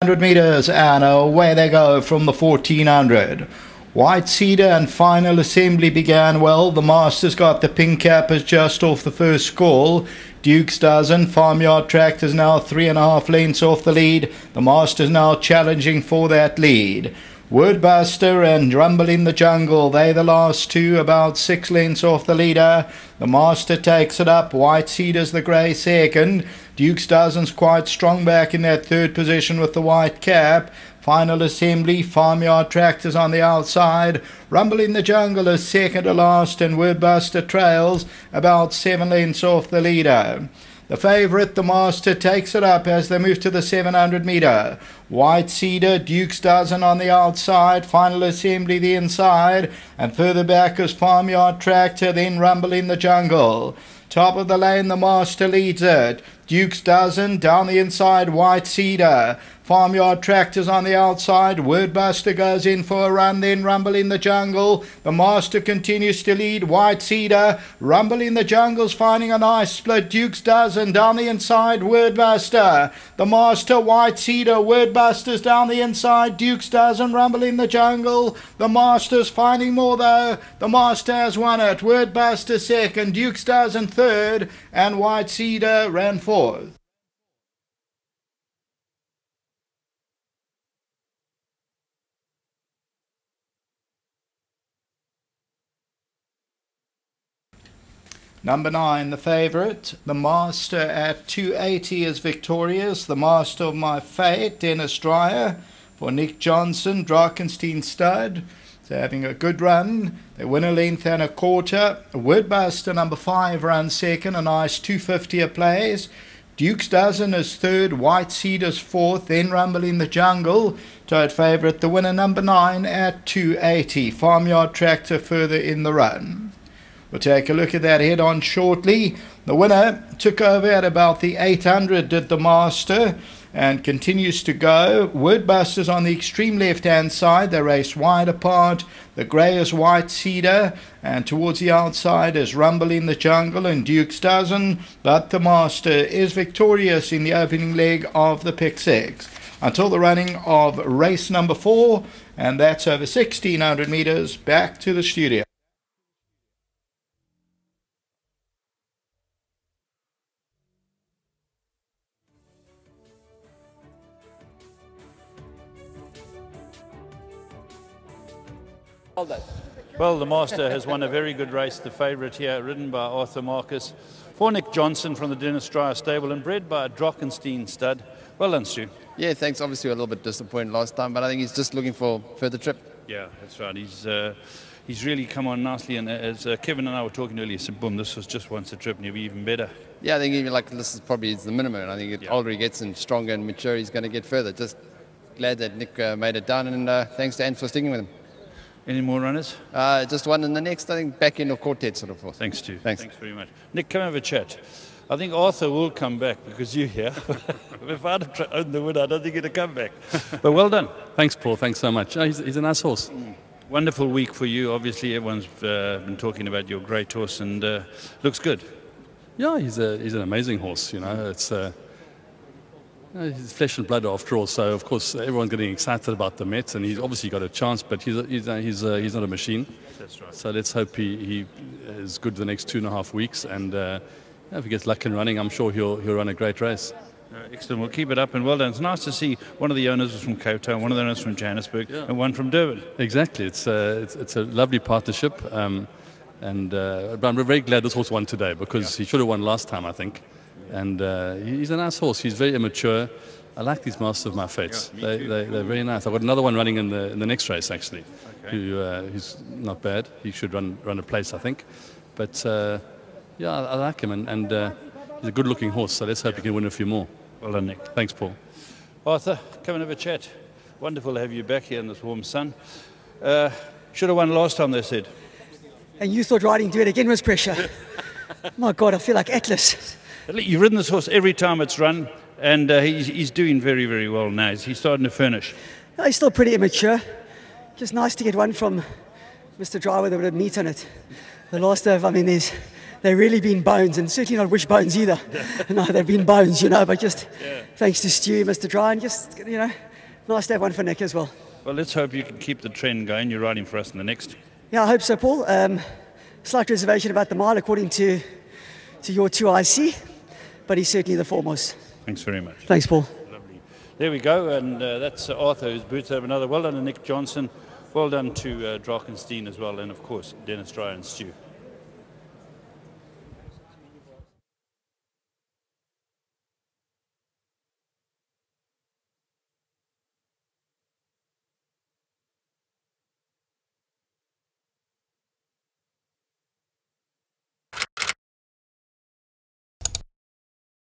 100 meters, and away they go from the 1400. White Cedar and final assembly began well. The Masters got the pink cappers just off the first call. Duke's Dozen, Farmyard Tractors now 3.5 lengths off the lead. The Masters now challenging for that lead. Wordbuster and Rumble in the Jungle, they the last two, about 6 lengths off the leader. The Master takes it up. White Cedar's the grey second. Duke's Dozen's quite strong back in that third position with the white cap. Final assembly, Farmyard Tractors on the outside. Rumble in the Jungle is second to last, and Wordbuster trails about 7 lengths off the leader. The favourite, the Master, takes it up as they move to the 700 metre. White Cedar, Duke's Dozen on the outside, final assembly the inside, and further back is Farmyard Tractor, then Rumble in the Jungle. Top of the lane, the Master leads it. Duke's Dozen down the inside, White Cedar. Farmyard Tractors on the outside. Wordbuster goes in for a run, then Rumble in the Jungle. The Master continues to lead. White Cedar. Rumble in the Jungle's finding a nice split. Duke's Dozen down the inside. Wordbuster. The Master, White Cedar. Wordbuster's down the inside. Duke's Dozen. Rumble in the Jungle. The Master's finding more though. The Master has won it. Wordbuster second. Duke's Dozen third. And White Cedar ran fourth. Number 9, the favourite, the Master at 280 is victorious. The Master of My Fate, Dennis Dreyer, for Nick Johnson, Drakenstein stud. They're having a good run. They win a length and a quarter. Wordbuster, number 5, runs second, a nice 250 a place. Duke's Dozen is third, White Cedar's fourth, then Rumble in the Jungle. Third favourite, the winner, number 9 at 280. Farmyard Tractor further in the run. We'll take a look at that head-on shortly. The winner took over at about the 800, did the Master, and continues to go. Wordbuster's on the extreme left-hand side. They race wide apart. The grey is White Cedar, and towards the outside is Rumble in the Jungle and Duke's Dozen. But the Master is victorious in the opening leg of the Pick 6. Until the running of race number 4, and that's over 1,600 metres, back to the studio. Well, the Master has won a very good race, the favourite here, ridden by Arthur Marcus, for Nick Johnson from the Dennis Dreyer stable and bred by a Drakenstein stud. Well done, Stu. Yeah, thanks. Obviously, we were a little bit disappointed last time, but I think he's just looking for further trip. Yeah, that's right. He's really come on nicely, and as Kevin and I were talking earlier, said, boom, this was just once a trip and he'll be even better. Yeah, I think even like this is probably the minimum, and I think the older he gets and stronger and mature, he's going to get further. Just glad that Nick made it down, and thanks to Ant for sticking with him. Any more runners? Just one in the next, I think, back end or quartet sort of forth. Thanks, Stu. Thanks very much. Nick, come have a chat. I think Arthur will come back because you're here. If I'd have owned the winner, I don't think he'd have come back. But well done. Thanks, Paul. Thanks so much. He's a nice horse. Wonderful week for you. Obviously, everyone's been talking about your great horse, and looks good. Yeah, he's an amazing horse. You know, it's he's flesh and blood after all. So of course everyone's getting excited about the Mets, and he's obviously got a chance. But he's not a machine. That's right. So let's hope he is good the next 2.5 weeks, and if he gets luck in running, I'm sure he'll run a great race. Excellent. We'll keep it up, and well done. It's nice to see one of the owners was from Cape Town, one of the owners from Johannesburg, and one from Durban. Exactly. It's a lovely partnership, but I'm very glad this horse won today, because he should have won last time, I think. And he's a nice horse. He's very immature. I like these Masters of My Fates. They're very nice. I've got another one running in the next race, actually, who's not bad. He should run a place, I think. But yeah, I like him, and he's a good-looking horse. So let's hope he can win a few more. Well done, Nick. Thanks, Paul. Arthur, come and have a chat. Wonderful to have you back here in this warm sun. Should have won last time, they said. And you thought riding to it again was pressure. My God, I feel like Atlas. You've ridden this horse every time it's run, and he's doing very, very well now. He's starting to furnish. No, he's still pretty immature. Just nice to get one from Mr. Dreyer with a bit of meat on it. The last of, I mean, they've really been bones, and certainly not wish bones either. No, they've been bones, but just thanks to Stu, Mr. Dreyer, and just, nice to have one for Nick as well. Well, let's hope you can keep the trend going. You're riding for us in the next. Yeah, I hope so, Paul. Slight reservation about the mile according to your 2IC, but he's certainly the foremost. Thanks very much. Thanks, Paul. Lovely. There we go, and that's Arthur, whose boots have another. Well done to Nick Johnson. Well done to Drakenstein as well, and of course Dennis Dry and Stu.